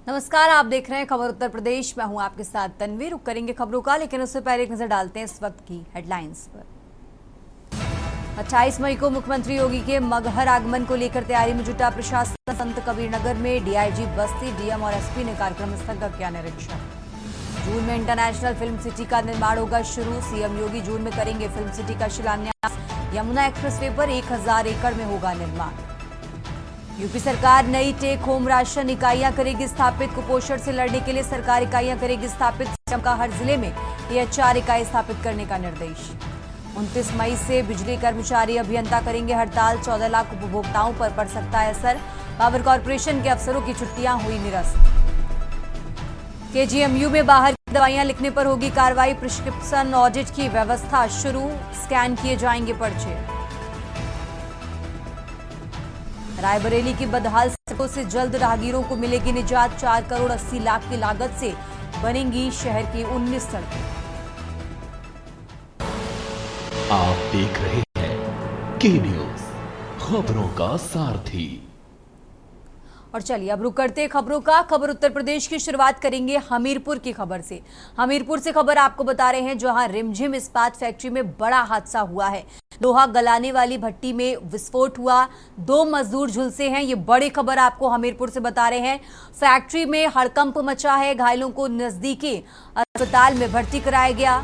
नमस्कार, आप देख रहे हैं खबर उत्तर प्रदेश। मैं हूं आपके साथ तन्वी। रुक करेंगे खबरों का, लेकिन उससे पहले एक नजर डालते हैं इस वक्त की हेडलाइंस पर। 28 मई को मुख्यमंत्री योगी के मगहर आगमन को लेकर तैयारी में जुटा प्रशासन। संत कबीरनगर में डीआईजी बस्ती, डीएम और एसपी ने कार्यक्रम स्थल का किया निरीक्षण। जून में इंटरनेशनल फिल्म सिटी का निर्माण होगा शुरू। सीएम योगी जून में करेंगे फिल्म सिटी का शिलान्यास। यमुना एक्सप्रेसवे पर 1000 एकड़ में होगा निर्माण। यूपी सरकार नई टेक होम राशन इकाइयां करेगी स्थापित। कुपोषण से लड़ने के लिए सरकार इकाइयां करेगी स्थापित। सीएम का हर जिले में टीएचआर इकाई स्थापित करने का निर्देश। 29 मई से बिजली कर्मचारी अभियंता करेंगे हड़ताल। 14 लाख उपभोक्ताओं पर पड़ सकता है असर। पावर कॉर्पोरेशन के अफसरों की छुट्टियां हुई निरस्त। केजीएमयू में बाहर की दवाइयां लिखने पर होगी कार्रवाई। प्रिस्क्रिप्शन ऑडिट की व्यवस्था शुरू। स्कैन किए जाएंगे पर्चे। रायबरेली की बदहाल सड़कों से जल्द राहगीरों को मिलेगी निजात। 4 करोड़ 80 लाख की लागत से बनेंगी शहर की 19 सड़कें। आप देख रहे हैं के न्यूज, खबरों का सारथी। और चलिए अब रुक करते हैं खबरों का। खबर उत्तर प्रदेश की शुरुआत करेंगे हमीरपुर की खबर से। हमीरपुर से खबर आपको बता रहे हैं, जहां रिमझिम इस्पात फैक्ट्री में बड़ा हादसा हुआ है। लोहा गलाने वाली भट्टी में विस्फोट हुआ। 2 मजदूर झुलसे हैं। ये बड़ी खबर आपको हमीरपुर से बता रहे हैं। फैक्ट्री में हड़कंप मचा है। घायलों को नजदीकी अस्पताल में भर्ती कराया गया।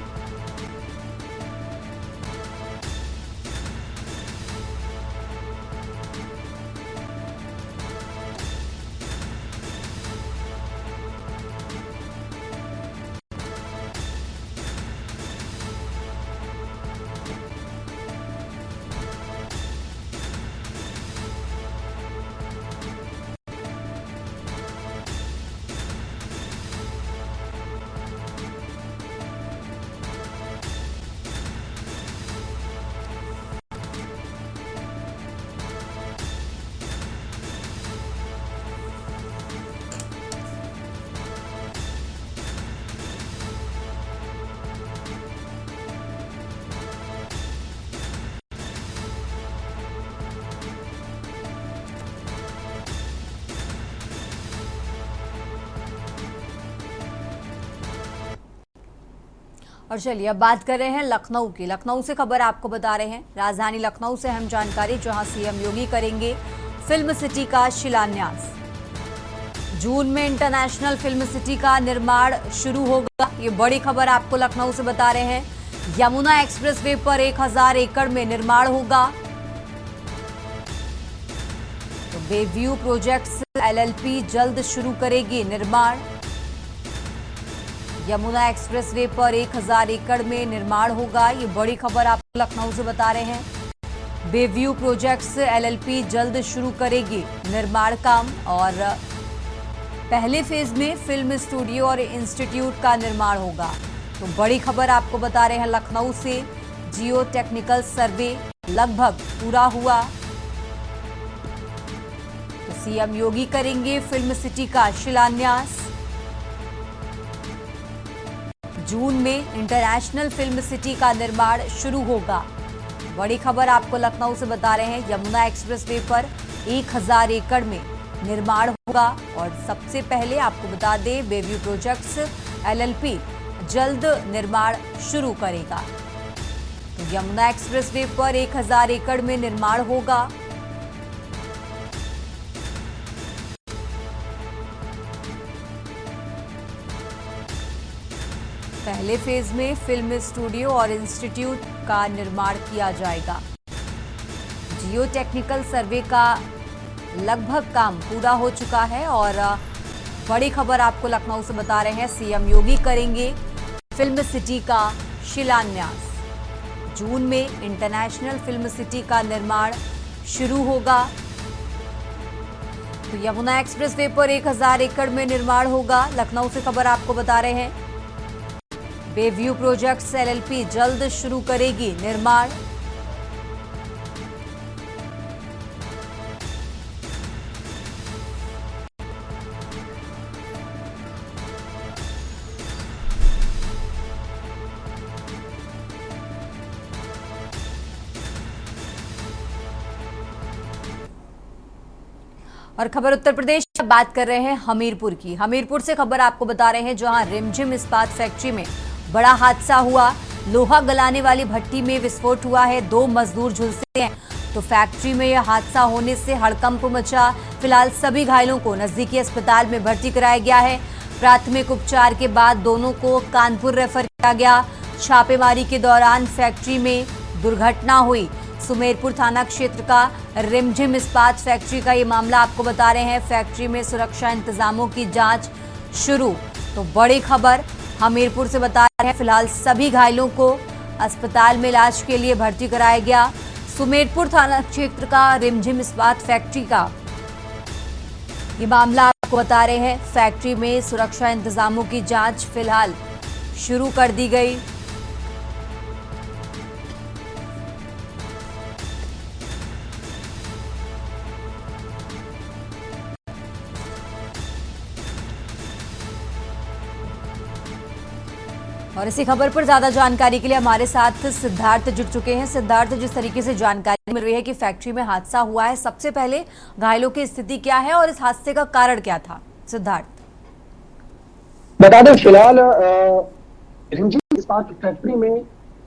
और चलिए अब बात कर रहे हैं लखनऊ की। लखनऊ से खबर आपको बता रहे हैं। राजधानी लखनऊ से अहम जानकारी, जहां सीएम योगी करेंगे फिल्म सिटी का शिलान्यास। जून में इंटरनेशनल फिल्म सिटी का निर्माण शुरू होगा। ये बड़ी खबर आपको लखनऊ से बता रहे हैं। यमुना एक्सप्रेसवे पर 1000 एकड़ में निर्माण होगा। तो बेव्यू प्रोजेक्ट्स एलएलपी जल्द शुरू करेगी निर्माण। यमुना एक्सप्रेसवे पर 1000 एकड़ में निर्माण होगा। ये बड़ी खबर आपको लखनऊ से बता रहे हैं। बेव्यू प्रोजेक्ट्स एलएलपी जल्द शुरू करेगी निर्माण काम। और पहले फेज में फिल्म स्टूडियो और इंस्टीट्यूट का निर्माण होगा। तो बड़ी खबर आपको बता रहे हैं लखनऊ से। जियो टेक्निकल सर्वे लगभग पूरा हुआ। तो सीएम योगी करेंगे फिल्म सिटी का शिलान्यास। जून में इंटरनेशनल फिल्म सिटी का निर्माण शुरू होगा। बड़ी खबर आपको लखनऊ से बता रहे हैं। यमुना एक्सप्रेसवे पर 1000 एकड़ में निर्माण होगा। और सबसे पहले आपको बता दें, बेव्यू प्रोजेक्ट्स एलएलपी जल्द निर्माण शुरू करेगा। तो यमुना एक्सप्रेसवे पर 1000 एकड़ में निर्माण होगा। पहले फेज में फिल्म स्टूडियो और इंस्टीट्यूट का निर्माण किया जाएगा। जियो टेक्निकल सर्वे का लगभग काम पूरा हो चुका है। और बड़ी खबर आपको लखनऊ से बता रहे हैं। सीएम योगी करेंगे फिल्म सिटी का शिलान्यास। जून में इंटरनेशनल फिल्म सिटी का निर्माण शुरू होगा। तो यमुना एक्सप्रेसवे पर 1000 एकड़ में निर्माण होगा। लखनऊ से खबर आपको बता रहे हैं। बेव्यू प्रोजेक्ट्स एलएलपी जल्द शुरू करेगी निर्माण। और खबर उत्तर प्रदेश बात कर रहे हैं हमीरपुर की। हमीरपुर से खबर आपको बता रहे हैं, जहां रिमझिम इस्पात फैक्ट्री में बड़ा हादसा हुआ। लोहा गलाने वाली भट्टी में विस्फोट हुआ है, 2 मजदूर झुलसे हैं। तो फैक्ट्री में यह हादसा होने से हड़कंप मचा। फिलहाल सभी घायलों को नजदीकी अस्पताल में भर्ती कराया गया है। प्राथमिक उपचार के बाद दोनों को कानपुर रेफर किया गया। छापेमारी के दौरान फैक्ट्री में दुर्घटना हुई। सुमेरपुर थाना क्षेत्र का रिमझिम इस्पात फैक्ट्री का ये मामला आपको बता रहे हैं। फैक्ट्री में सुरक्षा इंतजामों की जांच शुरू। तो बड़ी खबर हमीरपुर से बता रहे हैं, फिलहाल सभी घायलों को अस्पताल में इलाज के लिए भर्ती कराया गया। सुमेरपुर थाना क्षेत्र का रिमझिम इस्पात फैक्ट्री का ये मामला आपको बता रहे हैं। फैक्ट्री में सुरक्षा इंतजामों की जांच फिलहाल शुरू कर दी गई। और इसी खबर पर ज्यादा जानकारी के लिए हमारे साथ सिद्धार्थ जुड़ चुके हैं। सिद्धार्थ, जिस तरीके से जानकारी मिल रही है कि फैक्ट्री में हादसा हुआ है, सबसे पहले घायलों की स्थिति क्या है और इस हादसे का कारण क्या था? सिद्धार्थ बता दें, फिलहाल रिमझिम इस्पात फैक्ट्री में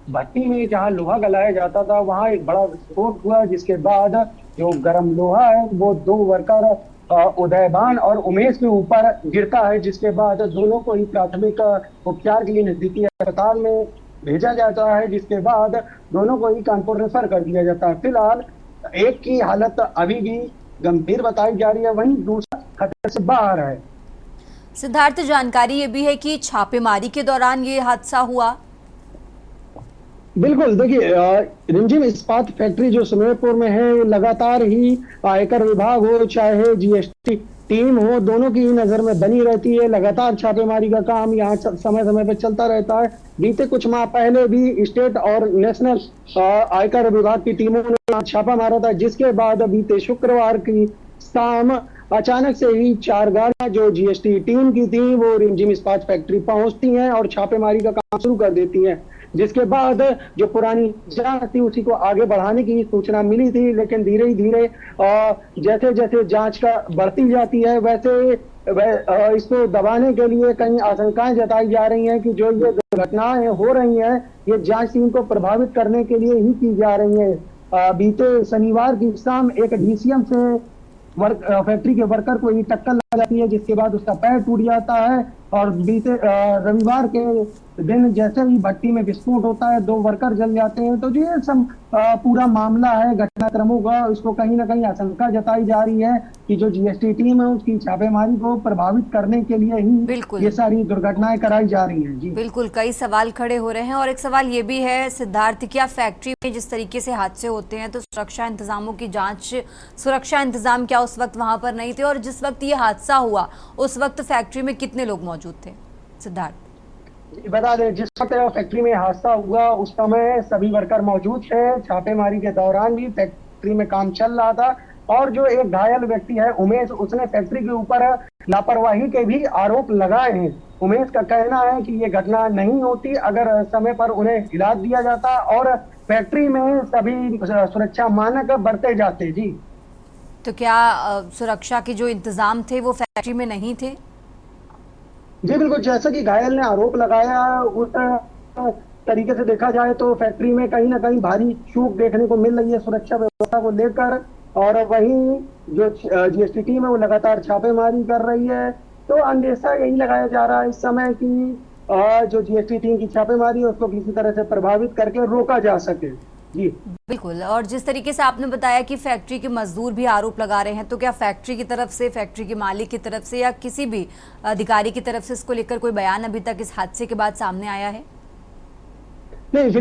भट्टी में जहां लोहा गलाया जाता था, वहां एक बड़ा विस्फोट हुआ, जिसके बाद जो गर्म लोहा है वो 2 वर्कर उदयभान और उमेश के ऊपर गिरता है, जिसके बाद दोनों को ही प्राथमिक उपचार के लिए नजदीकी अस्पताल में भेजा जाता है, जिसके बाद दोनों को ही कानपुर रेफर कर दिया जाता है। फिलहाल एक की हालत अभी भी गंभीर बताई जा रही है, वहीं दूसरा खतरे से बाहर है। सिद्धार्थ, जानकारी ये भी है कि छापेमारी के दौरान ये हादसा हुआ। बिल्कुल, देखिए, रिमझिम इस्पात फैक्ट्री जो सुमेरपुर में है, लगातार ही आयकर विभाग हो चाहे जीएसटी टीम हो, दोनों की नजर में बनी रहती है। लगातार छापेमारी का काम यहाँ समय समय पर चलता रहता है। बीते कुछ माह पहले भी स्टेट और नेशनल आयकर विभाग की टीमों ने छापा मारा था, जिसके बाद बीते शुक्रवार की शाम अचानक से ही 4 गाड़ियां जो जीएसटी टीम की थी वो रिमझिम इस्पात फैक्ट्री पहुंचती हैं और छापेमारी का काम शुरू कर देती हैं। जिसके बाद जो पुरानी जांच थी उसी को आगे बढ़ाने की सूचना मिली थी, लेकिन धीरे धीरे जैसे जैसे जांच का बढ़ती जाती है, वैसे इसको दबाने के लिए कई आशंकाएं जताई जा रही हैं कि जो ये दुर्घटनाएं हो रही हैं, ये जांच टीम को प्रभावित करने के लिए ही की जा रही है। बीते शनिवार की शाम एक डीसीएम से फैक्ट्री के वर्कर को ही टक्कर लग जाती है, जिसके बाद उसका पैर टूट जाता है। और बीते रविवार के दिन जैसे ही भट्टी में विस्फोट होता है, 2 वर्कर जल जाते हैं। तो जो ये सब पूरा मामला है घटनाक्रमों का, उसको कहीं ना कहीं आशंका जताई जा रही है कि जो जीएसटी टीम है उसकी छापेमारी को प्रभावित करने के लिए ही ये सारी दुर्घटनाएं कराई जा रही हैं। जी बिल्कुल, कई सवाल खड़े हो रहे हैं और एक सवाल ये भी है सिद्धार्थ, क्या फैक्ट्री में जिस तरीके से हादसे होते हैं तो सुरक्षा इंतजामों की जांच, सुरक्षा इंतजाम क्या उस वक्त वहां पर नहीं थे? और जिस वक्त ये हादसा हुआ उस वक्त फैक्ट्री में कितने लोग मौजूद थे? सिद्धार्थ बता दें, जिस वक्त फैक्ट्री में हादसा हुआ उस समय सभी वर्कर मौजूद थे। छापेमारी के दौरान भी फैक्ट्री में काम चल रहा था। और जो एक घायल व्यक्ति है उमेश, उसने फैक्ट्री के ऊपर लापरवाही के भी आरोप लगाए हैं। उमेश का कहना है कि ये घटना नहीं होती अगर समय पर उन्हें इलाज दिया जाता और फैक्ट्री में सभी सुरक्षा मानक बरते जाते। जी तो क्या सुरक्षा के जो इंतजाम थे वो फैक्ट्री में नहीं थे? जी बिल्कुल, जैसा कि घायल ने आरोप लगाया, उस तरीके से देखा जाए तो फैक्ट्री में कहीं ना कहीं भारी चूक देखने को मिल रही है सुरक्षा व्यवस्था को लेकर। और वहीं जो जीएसटी टीम है वो लगातार छापेमारी कर रही है। तो अंदेशा यही लगाया जा रहा है इस समय कि जो जीएसटी टीम की छापेमारी है उसको किसी तरह से प्रभावित करके रोका जा सके। जी बिल्कुल, और जिस तरीके से आपने बताया कि फैक्ट्री के मजदूर भी आरोप लगा रहे हैं, तो क्या फैक्ट्री की तरफ से, फैक्ट्री के मालिक की तरफ से या किसी भी अधिकारी की तरफ से इसको लेकर कोई बयान अभी तक इस हादसे के बाद सामने आया है? नहीं,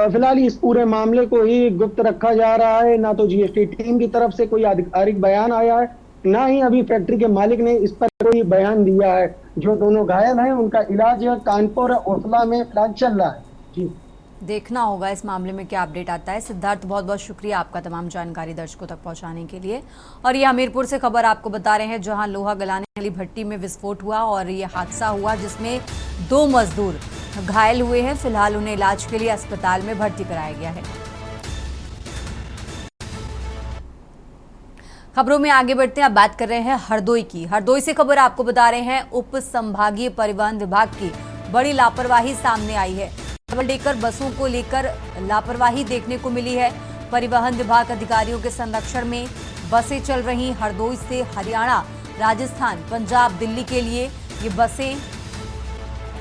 फिलहाल इस पूरे मामले को ही गुप्त रखा जा रहा है। ना तो जीएसटी टीम की तरफ से कोई आधिकारिक बयान आया है, ना ही अभी फैक्ट्री के मालिक ने इस पर कोई बयान दिया है। जो दोनों घायल हैं उनका इलाज कानपुर ओखला में फिलहाल चल रहा है। जी देखना होगा इस मामले में क्या अपडेट आता है। सिद्धार्थ, बहुत बहुत शुक्रिया आपका तमाम जानकारी दर्शकों तक पहुंचाने के लिए। और ये हमीरपुर से खबर आपको बता रहे हैं, जहां लोहा गलाने वाली भट्टी में विस्फोट हुआ और ये हादसा हुआ जिसमें 2 मजदूर घायल हुए हैं। फिलहाल उन्हें इलाज के लिए अस्पताल में भर्ती कराया गया है। खबरों में आगे बढ़ते हैं। अब बात कर रहे हैं हरदोई की। हरदोई से खबर आपको बता रहे हैं, उप संभागीय परिवहन विभाग की बड़ी लापरवाही सामने आई है। डबल डेकर बसों को लेकर लापरवाही देखने को मिली है। परिवहन विभाग अधिकारियों के संरक्षण में बसें चल रही। हरदोई से हरियाणा, राजस्थान, पंजाब, दिल्ली के लिए ये बसें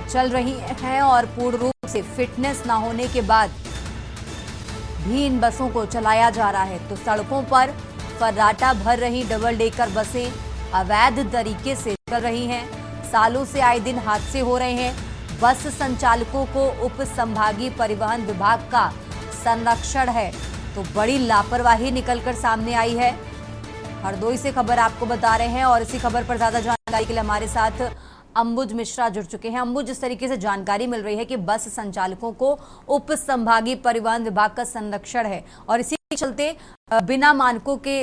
चल रही हैं और पूर्ण रूप से फिटनेस न होने के बाद भी इन बसों को चलाया जा रहा है। तो सड़कों पर फर्राटा भर रही डबल डेकर बसें अवैध तरीके से चल रही हैं। सालों से आए दिन हादसे हो रहे हैं। बस संचालकों को उप संभागीय परिवहन विभाग का संरक्षण है, तो बड़ी लापरवाही निकलकर सामने आई है। हरदोई से खबर आपको बता रहे हैं और इसी खबर पर ज्यादा जानकारी के लिए हमारे साथ अंबुज मिश्रा जुड़ चुके हैं। अंबुज, जिस तरीके से जानकारी मिल रही है कि बस संचालकों को उप संभागीय परिवहन विभाग का संरक्षण है और इसी के चलते बिना मानकों के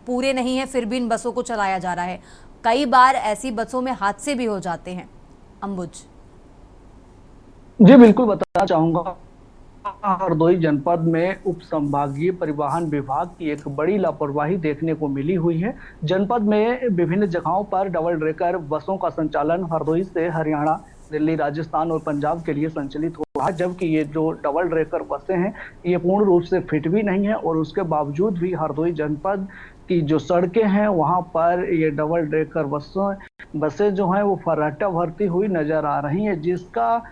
पूरे नहीं है फिर भी इन बसों को चलाया जा रहा है। कई बार ऐसी बसों में हादसे भी हो जाते हैं। अंबुज जी बिल्कुल बताना चाहूंगा, हरदोई जनपद में उप संभागीय परिवहन विभाग की एक बड़ी लापरवाही देखने को मिली हुई है। जनपद में विभिन्न जगहों पर डबल डेकर बसों का संचालन हरदोई से हरियाणा, दिल्ली, राजस्थान और पंजाब के लिए संचालित हो रहा है, जबकि ये जो डबल डेकर बसें हैं ये पूर्ण रूप से फिट भी नहीं है और उसके बावजूद भी हरदोई जनपद की जो सड़कें हैं वहां पर ये डबल डेकर बसें जो हैं वो फर्राटा भरती हुई नजर आ रही हैं, जिसका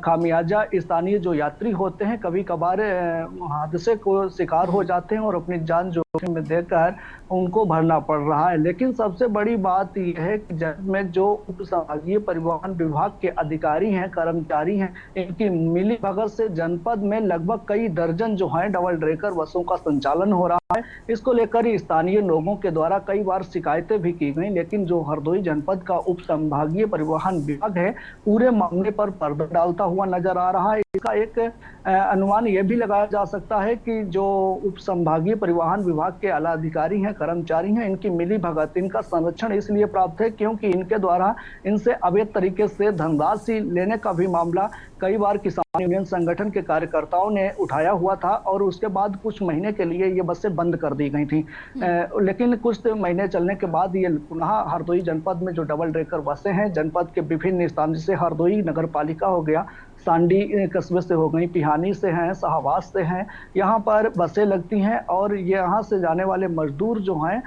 खामियाजा स्थानीय जो यात्री होते हैं कभी कभार हादसे को शिकार हो जाते हैं और अपनी जान जोखिम में देकर उनको भरना पड़ रहा है। लेकिन सबसे बड़ी बात यह है कि जनपद में जो उप संभागीय परिवहन विभाग के अधिकारी हैं, कर्मचारी हैं, इनकी मिली भगत से जनपद में लगभग कई दर्जन जो है डबल डेकर बसों का संचालन हो रहा है। इसको लेकर ही स्थानीय लोगों के द्वारा कई बार शिकायतें भी की गई, लेकिन जो हरदोई जनपद का उप संभागीय परिवहन विभाग है पूरे मामले पर पर्दा डालता हुआ नजर आ रहा है। इसका एक अनुमान यह भी लगाया जा सकता है कि जो उप संभागीय परिवहन विभाग के आला अधिकारी हैं, कर्मचारी हैं, इनकी मिली भगत, इनका संरक्षण इसलिए प्राप्त है क्योंकि इनके द्वारा इनसे अवैध तरीके से धनराशि लेने का भी मामला कई बार किसान यूनियन संगठन के कार्यकर्ताओं ने उठाया हुआ था और उसके बाद कुछ महीने के लिए ये बसें बंद कर दी गई थी। लेकिन कुछ महीने चलने के बाद ये पुनः हरदोई जनपद में जो डबल डेकर बसें हैं जनपद के विभिन्न स्थान, जैसे हरदोई नगर पालिका हो गया, सांडी कस्बे से हो गई, पिहानी से हैं, शाहबाज से हैं, यहाँ पर बसें लगती हैं और यहाँ से जाने वाले मजदूर जो हैं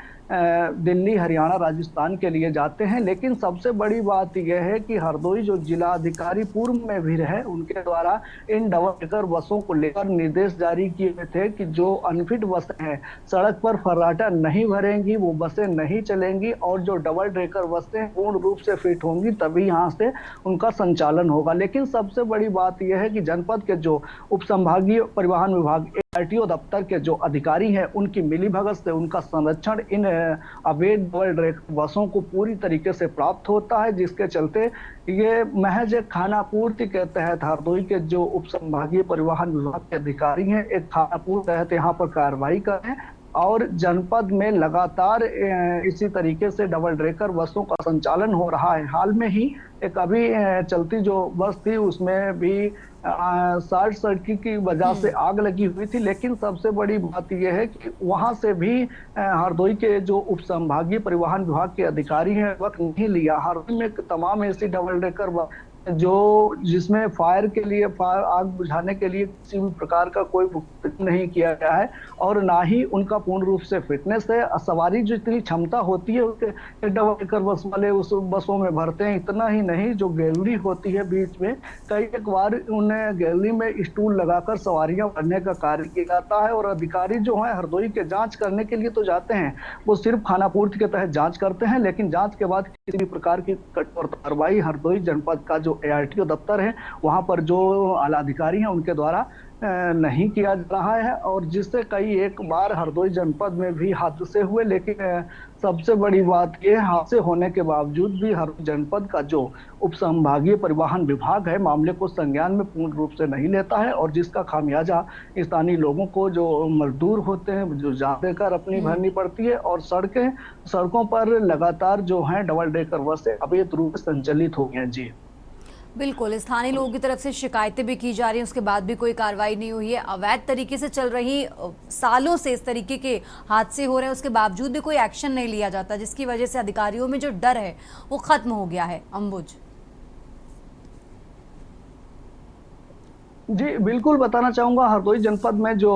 दिल्ली, हरियाणा, राजस्थान के लिए जाते हैं। लेकिन सबसे बड़ी बात यह है कि हरदोई जो जिला अधिकारी पूर्व में भी रहे, उनके द्वारा इन डबल डेकर बसों को लेकर निर्देश जारी किए थे कि जो अनफिट बसें हैं सड़क पर फर्राटा नहीं भरेंगी, वो बसें नहीं चलेंगी और जो डबल डेकर बसें पूर्ण रूप से फिट होंगी तभी यहाँ से उनका संचालन होगा। लेकिन सबसे बड़ी बात यह है कि जनपद के जो उप संभागीय परिवहन विभाग आरटीओ दफ्तर के जो अधिकारी हैं उनकी मिलीभगत से उनका संरक्षण इन अवैध डबल डेकर बसों को पूरी तरीके से प्राप्त होता है, जिसके चलते ये महज एक खानापूर्ति के तहत हरदोई के जो उप संभागीय परिवहन विभाग के अधिकारी हैं एक खानापूर्ति तहत यहाँ पर कार्रवाई करें और जनपद में लगातार इसी तरीके से डबल डेकर बसों का संचालन हो रहा है। हाल में ही एक अभी चलती जो बस थी उसमें भी शॉर्ट सर्किट की वजह से आग लगी हुई थी, लेकिन सबसे बड़ी बात यह है कि वहां से भी हरदोई के जो उप संभागीय परिवहन विभाग के अधिकारी हैं वक्त नहीं लिया। हरदोई में तमाम ऐसी डबल डेकर जो जिसमें फायर के लिए आग बुझाने के लिए किसी भी प्रकार का कोई भुगतान नहीं किया गया है और ना ही उनका पूर्ण रूप से फिटनेस है। सवारी जो इतनी क्षमता होती है उसके डबल डेकर बस वाले उस बसों में भरते हैं। इतना ही नहीं, जो गैलरी होती है बीच में कई एक बार उन्हें गैलरी में स्टूल लगाकर सवारियां भरने का कार्य किया जाता है और अधिकारी जो है हरदोई के जांच करने के लिए तो जाते हैं, वो सिर्फ खानापूर्ति के तहत जांच करते हैं, लेकिन जांच के बाद किसी भी प्रकार की कठोर कार्रवाई हरदोई जनपद का जो आरटीओ दफ्तर है वहां पर जो आला अधिकारी हैं उनके द्वारा नहीं किया जा रहा है और जिससे कई एक बार हरदोई जनपद में भी हादसे हुए। लेकिन सबसे बड़ी बात यह, हादसे होने के बावजूद भी हरदोई जनपद का जो उप संभागीय परिवहन विभाग है मामले को संज्ञान में पूर्ण रूप से नहीं लेता है और जिसका खामियाजा स्थानीय लोगों को जो मजदूर होते हैं जो जान देकर अपनी भरनी पड़ती है और सड़कों पर लगातार जो है डबल डेकर बसें अवैध रूप से संचालित हो गई हैं। जी बिल्कुल, स्थानीय लोगों की तरफ से शिकायतें भी की जा रही हैं, उसके बाद भी कोई कार्रवाई नहीं हुई है। अवैध तरीके से चल रही सालों से इस तरीके के हादसे हो रहे हैं, उसके बावजूद भी कोई एक्शन नहीं लिया जाता, जिसकी वजह से अधिकारियों में जो डर है वो खत्म हो गया है। अंबुज। जी बिल्कुल, बताना चाहूंगा हरदोई जनपद में जो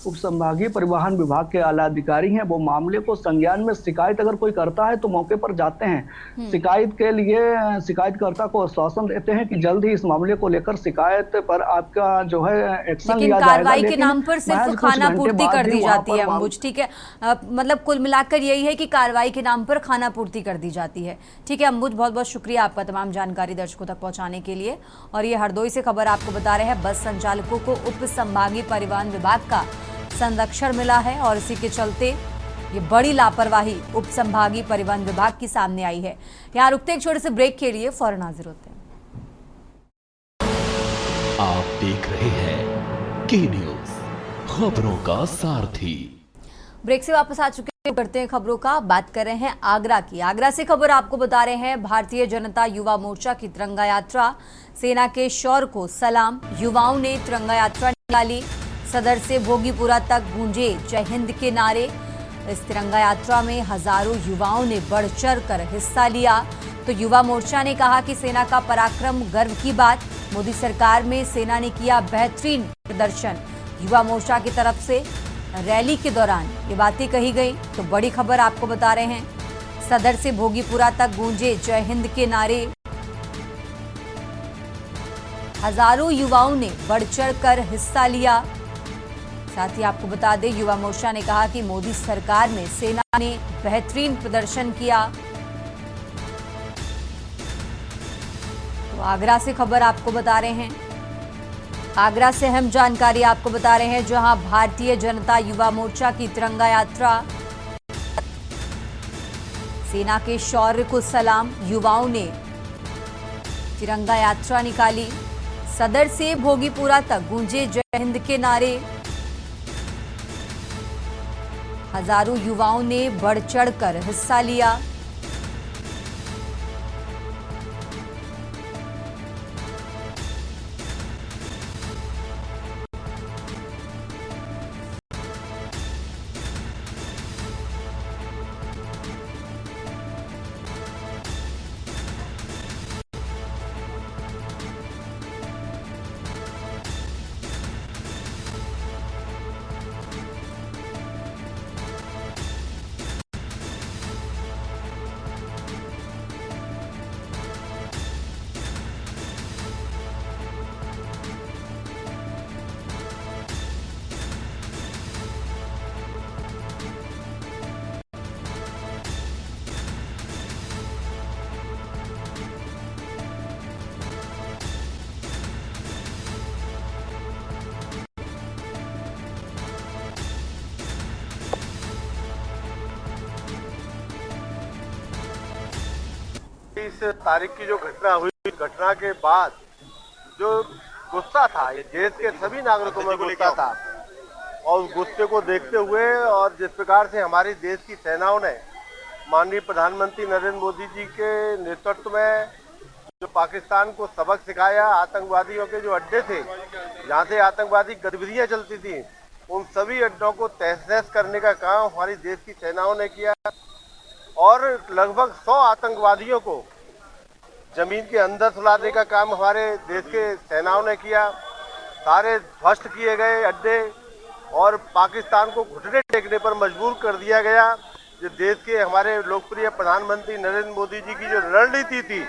उप संभागीय परिवहन विभाग के आला अधिकारी हैं वो मामले को संज्ञान में, शिकायत अगर कोई करता है तो मौके पर जाते हैं। शिकायत के लिए शिकायतकर्ता को आश्वासन देते हैं कि जल्द ही इस मामले को लेकर शिकायत पर आपका जो है एक्शन लिया जाएगा। कार्रवाई के नाम पर सिर्फ खाना पूर्ति कर दी जाती है अंबुज, ठीक है। मतलब कुल मिलाकर यही है कि कार्रवाई के नाम पर खाना पूर्ति कर दी जाती है। ठीक है अंबुज, बहुत बहुत शुक्रिया आपका तमाम जानकारी दर्शकों तक पहुंचाने के लिए। और ये हरदोई से खबर आपको बता रहे हैं, बस संचालकों को उप संभागीय परिवहन विभाग का संरक्षण मिला है और इसी के चलते ये बड़ी लापरवाही उप संभागीय परिवहन विभाग की सामने आई है। यहाँ रुकते एक छोटे से ब्रेक के लिए, फौरन हाजिर होते हैं। आप देख रहे हैं के न्यूज, खबरों का सारथी। ब्रेक से वापस आ चुके हैं, करते हैं खबरों का। बात कर रहे हैं आगरा की। आगरा से खबर आपको बता रहे हैं, भारतीय जनता युवा मोर्चा की तिरंगा यात्रा, सेना के शौर्य को सलाम। युवाओं ने तिरंगा यात्रा निकाली, सदर से भोगीपुरा तक गूंजे जय हिंद के नारे। इस तिरंगा यात्रा में हजारों युवाओं ने बढ़ चढ़ कर हिस्सा लिया। तो युवा मोर्चा ने कहा कि सेना का पराक्रम गर्व की बात, मोदी सरकार में सेना ने किया बेहतरीन प्रदर्शन। युवा मोर्चा की तरफ से रैली के दौरान ये बातें कही गई। तो बड़ी खबर आपको बता रहे हैं, सदर से भोगीपुरा तक गूंजे जय हिंद के नारे। हजारों युवाओं ने बढ़ चढ़ कर हिस्सा लिया। साथ ही आपको बता दें, युवा मोर्चा ने कहा कि मोदी सरकार में सेना ने बेहतरीन प्रदर्शन किया। तो आगरा से खबर आपको बता रहे हैं, आगरा से अहम जानकारी आपको बता रहे हैं, जहां भारतीय जनता युवा मोर्चा की तिरंगा यात्रा, सेना के शौर्य को सलाम। युवाओं ने तिरंगा यात्रा निकाली, सदर से भोगीपुरा तक गूंजे जय हिंद के नारे। हजारों युवाओं ने बढ़ चढ़कर हिस्सा लिया। इस तारीख की जो घटना हुई, घटना के बाद जो गुस्सा था, ये देश के सभी नागरिकों में गुस्सा था। और उस गुस्से को देखते हुए और जिस प्रकार से हमारी देश की सेनाओं ने माननीय प्रधानमंत्री नरेंद्र मोदी जी के नेतृत्व में जो पाकिस्तान को सबक सिखाया, आतंकवादियों के जो अड्डे थे, जहाँ से आतंकवादी गतिविधियाँ चलती थी, उन सभी अड्डों को तहस-नहस करने का काम हमारी देश की सेनाओं ने किया। और लगभग 100 आतंकवादियों को जमीन के अंदर सुलाने का काम हमारे देश के सेनाओं ने किया। सारे ध्वस्त किए गए अड्डे और पाकिस्तान को घुटने टेकने पर मजबूर कर दिया गया। जो देश के हमारे लोकप्रिय प्रधानमंत्री नरेंद्र मोदी जी की जो रणनीति थी,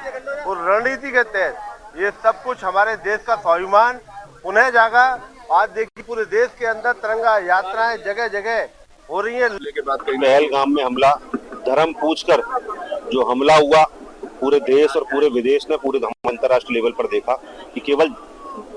वो रणनीति के तहत ये सब कुछ हमारे देश का स्वाभिमान पुनः जागा। आज देखिए पूरे देश के अंदर तिरंगा यात्राएं जगह जगह हो रही है। पहलगाम में हमला, धर्म पूछकर जो हमला हुआ, पूरे देश और पूरे विदेश ने, पूरे अंतर्राष्ट्रीय लेवल पर देखा कि केवल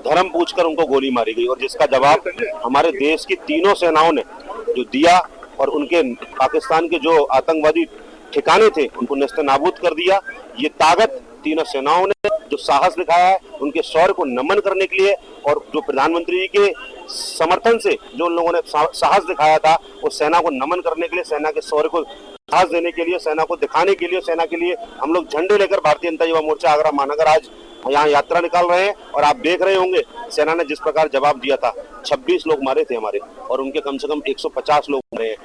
धर्म पूछकर उनको गोली मारी गई। और जिसका जवाब हमारे देश की तीनों सेनाओं ने जो दिया और उनके पाकिस्तान के जो आतंकवादी ठिकाने थे उनको नेस्तनाबूद कर दिया। ये ताकत तीनों सेनाओं ने जो साहस दिखाया है, उनके शौर्य को नमन करने के लिए और जो प्रधानमंत्री जी के समर्थन से जो उन लोगों ने साहस दिखाया था, वो सेना को नमन करने के लिए, सेना के शौर्य को साहस देने के लिए, सेना को दिखाने के लिए, सेना के लिए हम लोग झंडे लेकर भारतीय जनता युवा मोर्चा आगरा महानगर आज यहाँ यात्रा निकाल रहे हैं और आप देख रहे होंगे सेना ने जिस प्रकार जवाब दिया था। 26 लोग मारे थे हमारे और उनके कम से कम 150 लोग मरे हैं।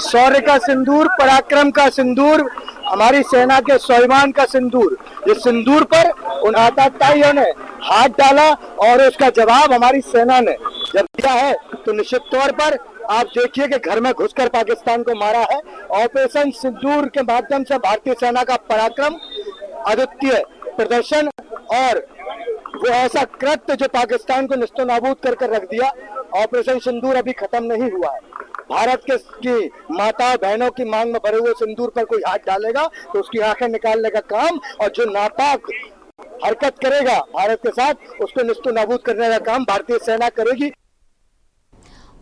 शौर्य का सिंदूर, पराक्रम का सिंदूर, हमारी सेना के स्वाभिमान का सिंदूर, इस सिंदूर पर उन आतताइयों ने हाथ डाला और उसका जवाब हमारी सेना ने जब दिया है तो निश्चित तौर पर आप देखिए कि घर में घुसकर पाकिस्तान को मारा है। ऑपरेशन सिंदूर के माध्यम से भारतीय सेना का पराक्रम, अद्वितीय प्रदर्शन और वो ऐसा कृत्य जो पाकिस्तान को निस्तो नाबूद कर रख दिया। ऑपरेशन सिंदूर अभी खत्म नहीं हुआ है। भारत की माता बहनों की मांग में भरे हुए सिंदूर पर कोई हाथ डालेगा तो उसकी आंखें निकालने का काम, और जो नापाक हरकत करेगा भारत के साथ उसको निस्तो नाबूद करने का काम भारतीय सेना करेगी।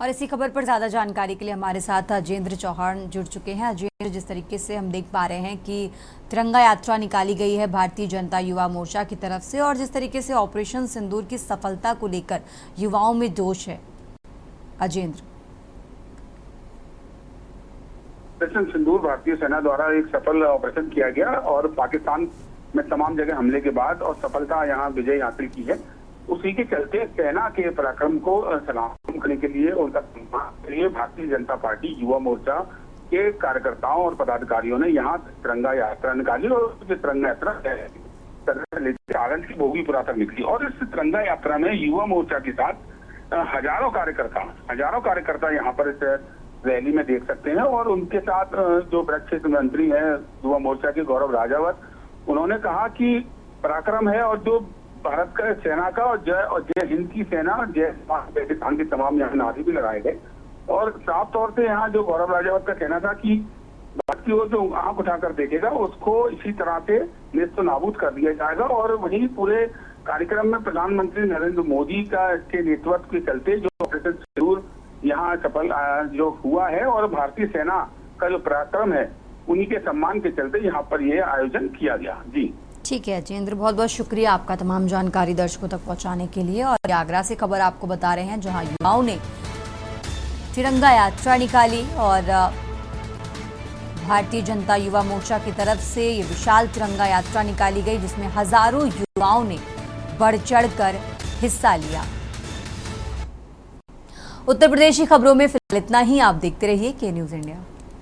और इसी खबर पर ज्यादा जानकारी के लिए हमारे साथ अजेंद्र चौहान जुड़ चुके हैं। अजेंद्र, जिस तरीके से हम देख पा रहे हैं कि तिरंगा यात्रा निकाली गई है भारतीय जनता युवा मोर्चा की तरफ से, और जिस तरीके से ऑपरेशन सिंदूर की सफलता को लेकर युवाओं में जोश है, अजेंद्र। ऑपरेशन सिंदूर भारतीय सेना द्वारा एक सफल ऑपरेशन किया गया और पाकिस्तान में तमाम जगह हमले के बाद और सफलता यहाँ विजय हासिल की है। उसी के चलते सेना के पराक्रम को सलाम करने के लिए, उनका सम्मान के लिए भारतीय जनता पार्टी युवा मोर्चा के कार्यकर्ताओं और पदाधिकारियों ने यहाँ तिरंगा यात्रा निकाली और तिरंगा यात्रा आनंद की भोगीपुरा तक निकली। और इस तिरंगा यात्रा में युवा मोर्चा के साथ हजारों कार्यकर्ता यहाँ पर इस रैली में देख सकते हैं। और उनके साथ जो वृक्ष मंत्री हैं युवा मोर्चा के गौरव राजावत, उन्होंने कहा कि पराक्रम है और जो भारत का सेना का और जय हिंद की सेना, जय पाकिस्तान के तमाम यहाँ नारे भी लगाए गए। और साफ तौर से यहाँ जो गौरव राजावत का कहना था कि भारत की ओर जो आंख उठाकर देखेगा उसको इसी तरह से नेस्तो नाबूद कर दिया जाएगा। और वहीं पूरे कार्यक्रम में प्रधानमंत्री नरेंद्र मोदी के नेतृत्व के चलते जो ऑपरेशन सिंदूर यहाँ सफल जो हुआ है और भारतीय सेना का जो पराक्रम है उन्हीं के सम्मान के चलते यहाँ पर यह आयोजन किया गया। जी ठीक है अजेंद्र, बहुत बहुत शुक्रिया आपका तमाम जानकारी दर्शकों तक पहुंचाने के लिए। और आगरा से खबर आपको बता रहे हैं, जहां युवाओं ने तिरंगा यात्रा निकाली और भारतीय जनता युवा मोर्चा की तरफ से ये विशाल तिरंगा यात्रा निकाली गई, जिसमें हजारों युवाओं ने बढ़ चढ़कर हिस्सा लिया। उत्तर प्रदेश की खबरों में फिलहाल इतना ही। आप देखते रहिए के न्यूज़ इंडिया।